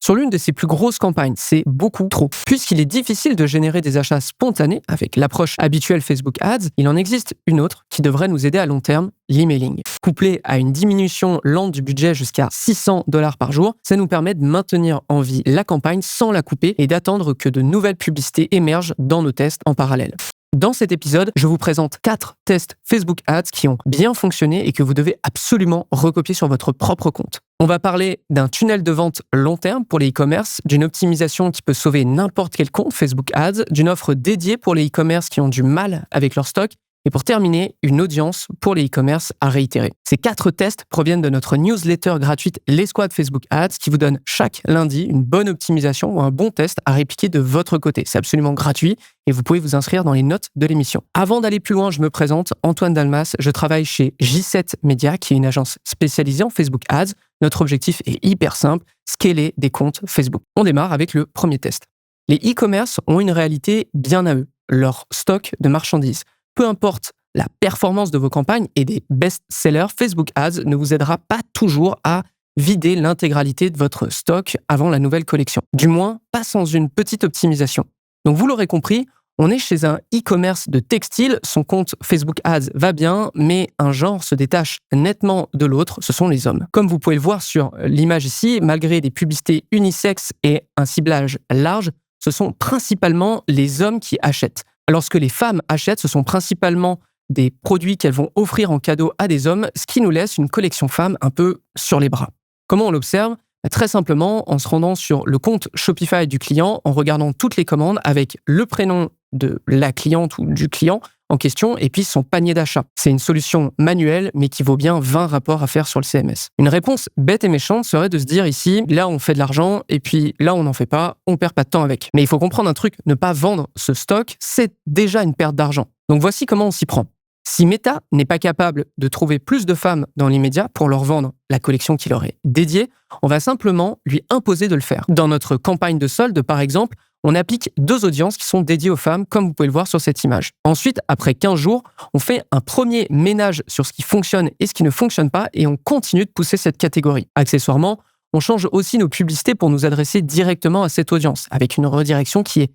Sur l'une de ses plus grosses campagnes, c'est beaucoup trop. Puisqu'il est difficile de générer des achats spontanés avec l'approche habituelle Facebook Ads, il en existe une autre qui devrait nous aider à long terme, l'emailing. Couplé à une diminution lente du budget jusqu'à $600 par jour, ça nous permet de maintenir en vie la campagne sans la couper et d'attendre que de nouvelles publicités émergent dans nos tests en parallèle. Dans cet épisode, je vous présente 4 tests Facebook Ads qui ont bien fonctionné et que vous devez absolument recopier sur votre propre compte. On va parler d'un tunnel de vente long terme pour les e-commerce, d'une optimisation qui peut sauver n'importe quel compte Facebook Ads, d'une offre dédiée pour les e-commerce qui ont du mal avec leur stock, et pour terminer, une audience pour les e-commerce à réitérer. Ces 4 tests proviennent de notre newsletter gratuite L'escouade Facebook Ads qui vous donne chaque lundi une bonne optimisation ou un bon test à répliquer de votre côté. C'est absolument gratuit et vous pouvez vous inscrire dans les notes de l'émission. Avant d'aller plus loin, je me présente, Antoine Dalmas. Je travaille chez J7 Media, qui est une agence spécialisée en Facebook Ads. Notre objectif est hyper simple, scaler des comptes Facebook. On démarre avec le premier test. Les e-commerce ont une réalité bien à eux, leur stock de marchandises. Peu importe la performance de vos campagnes et des best-sellers, Facebook Ads ne vous aidera pas toujours à vider l'intégralité de votre stock avant la nouvelle collection. Du moins, pas sans une petite optimisation. Donc vous l'aurez compris, on est chez un e-commerce de textile, son compte Facebook Ads va bien, mais un genre se détache nettement de l'autre, ce sont les hommes. Comme vous pouvez le voir sur l'image ici, malgré des publicités unisexes et un ciblage large, ce sont principalement les hommes qui achètent. Lorsque les femmes achètent, ce sont principalement des produits qu'elles vont offrir en cadeau à des hommes, ce qui nous laisse une collection femmes un peu sur les bras. Comment on l'observe ? Très simplement, en se rendant sur le compte Shopify du client, en regardant toutes les commandes avec le prénom de la cliente ou du client en question et puis son panier d'achat. C'est une solution manuelle, mais qui vaut bien 20 rapports à faire sur le CMS. Une réponse bête et méchante serait de se dire ici, là on fait de l'argent et puis là on n'en fait pas, on perd pas de temps avec. Mais il faut comprendre un truc, ne pas vendre ce stock, c'est déjà une perte d'argent. Donc voici comment on s'y prend. Si Meta n'est pas capable de trouver plus de femmes dans l'immédiat pour leur vendre la collection qui leur est dédiée, on va simplement lui imposer de le faire. Dans notre campagne de solde, par exemple, on applique 2 audiences qui sont dédiées aux femmes, comme vous pouvez le voir sur cette image. Ensuite, après 15 jours, on fait un premier ménage sur ce qui fonctionne et ce qui ne fonctionne pas et on continue de pousser cette catégorie. Accessoirement, on change aussi nos publicités pour nous adresser directement à cette audience, avec une redirection qui est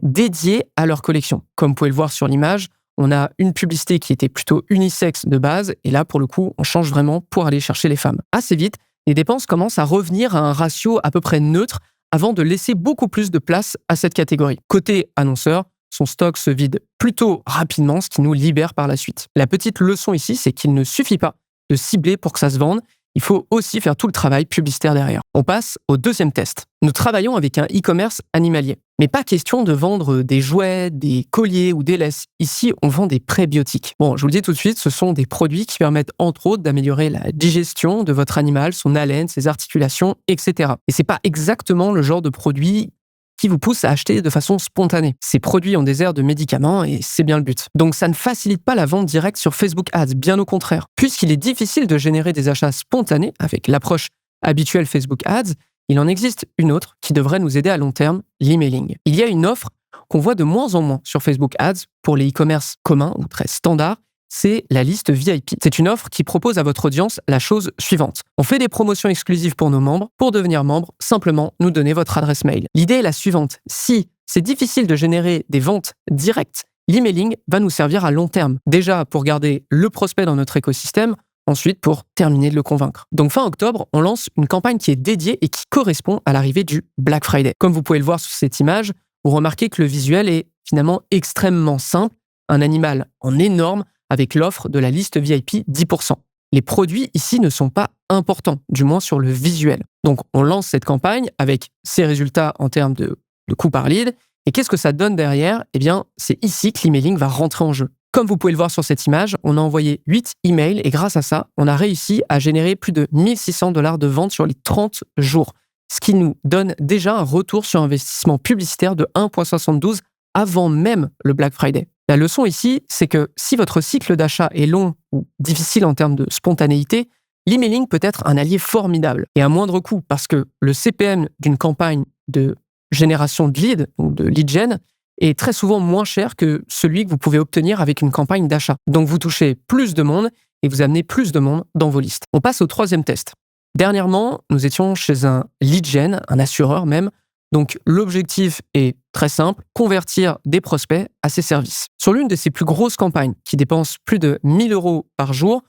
dédiée à leur collection. Comme vous pouvez le voir sur l'image, on a une publicité qui était plutôt unisexe de base, et là, pour le coup, on change vraiment pour aller chercher les femmes. Assez vite, les dépenses commencent à revenir à un ratio à peu près neutre avant de laisser beaucoup plus de place à cette catégorie. Côté annonceur, son stock se vide plutôt rapidement, ce qui nous libère par la suite. La petite leçon ici, c'est qu'il ne suffit pas de cibler pour que ça se vende. Il faut aussi faire tout le travail publicitaire derrière. On passe au deuxième test. Nous travaillons avec un e-commerce animalier. Mais pas question de vendre des jouets, des colliers ou des laisses. Ici, on vend des prébiotiques. Bon, je vous le dis tout de suite, ce sont des produits qui permettent entre autres d'améliorer la digestion de votre animal, son haleine, ses articulations, etc. Et c'est pas exactement le genre de produit qui vous pousse à acheter de façon spontanée. Ces produits ont des airs de médicaments et c'est bien le but. Donc ça ne facilite pas la vente directe sur Facebook Ads, bien au contraire. Puisqu'il est difficile de générer des achats spontanés avec l'approche habituelle Facebook Ads, il en existe une autre qui devrait nous aider à long terme, l'emailing. Il y a une offre qu'on voit de moins en moins sur Facebook Ads pour les e-commerce communs ou très standards, c'est la liste VIP. C'est une offre qui propose à votre audience la chose suivante. On fait des promotions exclusives pour nos membres. Pour devenir membre, simplement nous donner votre adresse mail. L'idée est la suivante. Si c'est difficile de générer des ventes directes, l'emailing va nous servir à long terme. Déjà pour garder le prospect dans notre écosystème, ensuite pour terminer de le convaincre. Donc fin octobre, on lance une campagne qui est dédiée et qui correspond à l'arrivée du Black Friday. Comme vous pouvez le voir sur cette image, vous remarquez que le visuel est finalement extrêmement simple. Un animal en énorme avec l'offre de la liste VIP 10%. Les produits ici ne sont pas importants, du moins sur le visuel. Donc on lance cette campagne avec ses résultats en termes de coût par lead. Et qu'est-ce que ça donne derrière ? Eh bien, c'est ici que l'emailing va rentrer en jeu. Comme vous pouvez le voir sur cette image, on a envoyé 8 emails et grâce à ça, on a réussi à générer plus de $1 600 de ventes sur les 30 jours. Ce qui nous donne déjà un retour sur investissement publicitaire de 1,72 avant même le Black Friday. La leçon ici, c'est que si votre cycle d'achat est long ou difficile en termes de spontanéité, l'emailing peut être un allié formidable et à moindre coût parce que le CPM d'une campagne de génération de lead ou de lead gen est très souvent moins cher que celui que vous pouvez obtenir avec une campagne d'achat. Donc vous touchez plus de monde et vous amenez plus de monde dans vos listes. On passe au troisième test. Dernièrement, nous étions chez un lead gen, un assureur même. Donc, l'objectif est très simple, convertir des prospects à ses services. Sur l'une de ses plus grosses campagnes, qui dépense plus de 1 000 € par jour,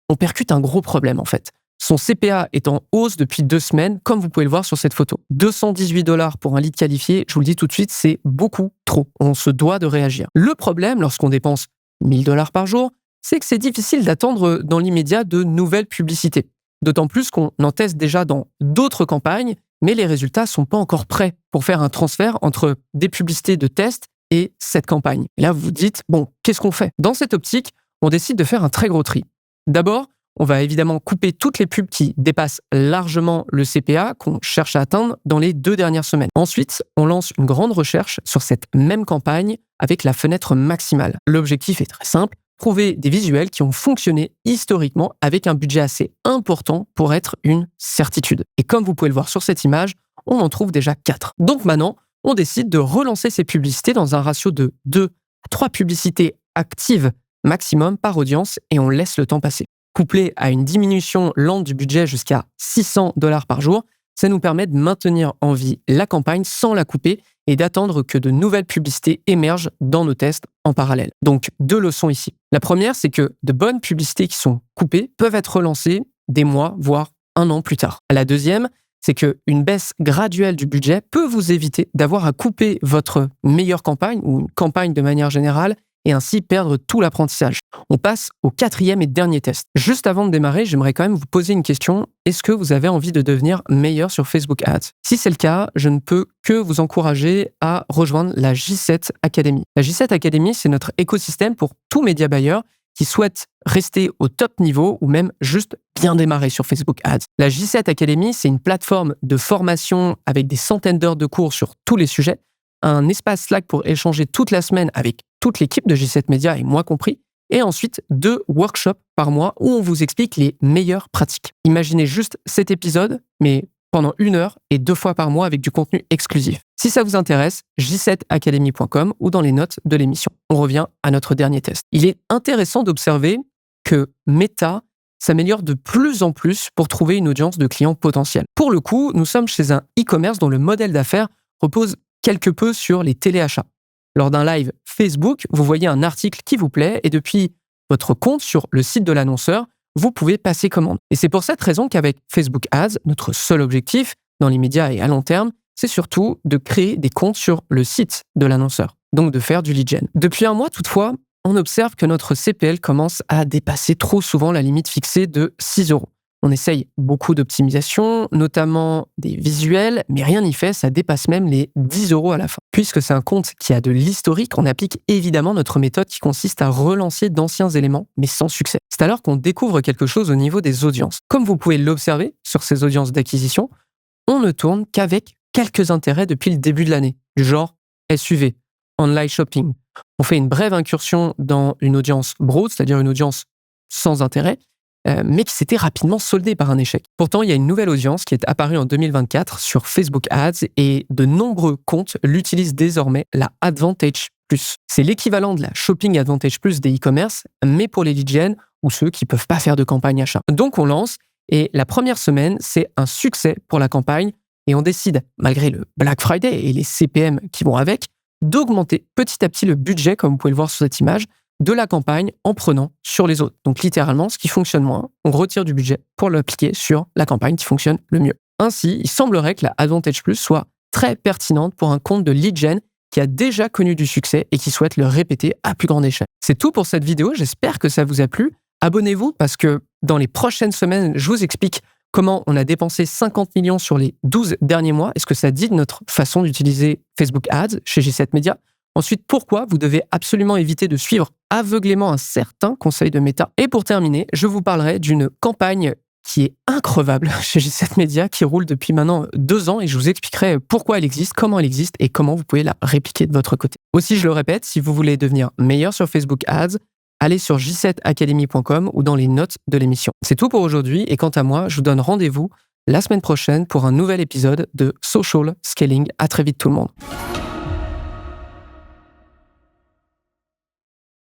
on percute un gros problème en fait. Son CPA est en hausse depuis 2 semaines, comme vous pouvez le voir sur cette photo. 218 $ pour un lead qualifié, je vous le dis tout de suite, c'est beaucoup trop. On se doit de réagir. Le problème, lorsqu'on dépense 1 000 $ par jour, c'est que c'est difficile d'attendre dans l'immédiat de nouvelles publicités. D'autant plus qu'on en teste déjà dans d'autres campagnes, mais les résultats ne sont pas encore prêts pour faire un transfert entre des publicités de test et cette campagne. Et là, vous vous dites, bon, qu'est-ce qu'on fait? Dans cette optique, on décide de faire un très gros tri. D'abord, on va évidemment couper toutes les pubs qui dépassent largement le CPA qu'on cherche à atteindre dans les 2 dernières semaines. Ensuite, on lance une grande recherche sur cette même campagne avec la fenêtre maximale. L'objectif est très simple, trouver des visuels qui ont fonctionné historiquement avec un budget assez important pour être une certitude. Et comme vous pouvez le voir sur cette image, on en trouve déjà 4. Donc maintenant, on décide de relancer ces publicités dans un ratio de 2 à 3 publicités actives maximum par audience et on laisse le temps passer. Couplé à une diminution lente du budget jusqu'à 600 $ par jour, ça nous permet de maintenir en vie la campagne sans la couper et d'attendre que de nouvelles publicités émergent dans nos tests en parallèle. Donc, 2 leçons ici. La première, c'est que de bonnes publicités qui sont coupées peuvent être relancées des mois, voire 1 an plus tard. La deuxième, c'est qu'une baisse graduelle du budget peut vous éviter d'avoir à couper votre meilleure campagne ou une campagne de manière générale et ainsi perdre tout l'apprentissage. On passe au 4e et dernier test. Juste avant de démarrer, j'aimerais quand même vous poser une question. Est-ce que vous avez envie de devenir meilleur sur Facebook Ads? Si c'est le cas, je ne peux que vous encourager à rejoindre la J7 Academy. La J7 Academy, c'est notre écosystème pour tout média buyer qui souhaite rester au top niveau ou même juste bien démarrer sur Facebook Ads. La J7 Academy, c'est une plateforme de formation avec des centaines d'heures de cours sur tous les sujets, un espace Slack pour échanger toute la semaine avec toute l'équipe de J7 Media et moi compris, et ensuite 2 workshops par mois où on vous explique les meilleures pratiques. Imaginez juste cet épisode, mais pendant 1 heure et 2 fois par mois avec du contenu exclusif. Si ça vous intéresse, j7academy.com ou dans les notes de l'émission. On revient à notre dernier test. Il est intéressant d'observer que Meta s'améliore de plus en plus pour trouver une audience de clients potentiels. Pour le coup, nous sommes chez un e-commerce dont le modèle d'affaires repose quelque peu sur les téléachats. Lors d'un live Facebook, vous voyez un article qui vous plaît et depuis votre compte sur le site de l'annonceur, vous pouvez passer commande. Et c'est pour cette raison qu'avec Facebook Ads, notre seul objectif, dans l'immédiat et à long terme, c'est surtout de créer des comptes sur le site de l'annonceur, donc de faire du lead gen. Depuis 1 mois, toutefois, on observe que notre CPL commence à dépasser trop souvent la limite fixée de 6 €. On essaye beaucoup d'optimisation, notamment des visuels, mais rien n'y fait, ça dépasse même les 10 € à la fin. Puisque c'est un compte qui a de l'historique, on applique évidemment notre méthode qui consiste à relancer d'anciens éléments, mais sans succès. C'est alors qu'on découvre quelque chose au niveau des audiences. Comme vous pouvez l'observer sur ces audiences d'acquisition, on ne tourne qu'avec quelques intérêts depuis le début de l'année, du genre SUV, online shopping. On fait une brève incursion dans une audience broad, c'est-à-dire une audience sans intérêt, mais qui s'était rapidement soldée par un échec. Pourtant, il y a une nouvelle audience qui est apparue en 2024 sur Facebook Ads et de nombreux comptes l'utilisent désormais, la Advantage Plus. C'est l'équivalent de la Shopping Advantage Plus des e-commerce, mais pour les lead gen ou ceux qui ne peuvent pas faire de campagne achat. Donc on lance et la première semaine, c'est un succès pour la campagne et on décide, malgré le Black Friday et les CPM qui vont avec, d'augmenter petit à petit le budget, comme vous pouvez le voir sur cette image, de la campagne en prenant sur les autres. Donc littéralement, ce qui fonctionne moins, on retire du budget pour l'appliquer sur la campagne qui fonctionne le mieux. Ainsi, il semblerait que la Advantage Plus soit très pertinente pour un compte de lead gen qui a déjà connu du succès et qui souhaite le répéter à plus grande échelle. C'est tout pour cette vidéo, j'espère que ça vous a plu. Abonnez-vous parce que dans les prochaines semaines, je vous explique comment on a dépensé 50 millions sur les 12 derniers mois et ce que ça dit de notre façon d'utiliser Facebook Ads chez J7 Media. Ensuite, pourquoi vous devez absolument éviter de suivre aveuglément un certain conseil de Meta. Et pour terminer, je vous parlerai d'une campagne qui est increvable chez J7 Media, qui roule depuis maintenant 2 ans et je vous expliquerai pourquoi elle existe, comment elle existe et comment vous pouvez la répliquer de votre côté. Aussi, je le répète, si vous voulez devenir meilleur sur Facebook Ads, allez sur j7academy.com ou dans les notes de l'émission. C'est tout pour aujourd'hui et quant à moi, je vous donne rendez-vous la semaine prochaine pour un nouvel épisode de Social Scaling. À très vite tout le monde.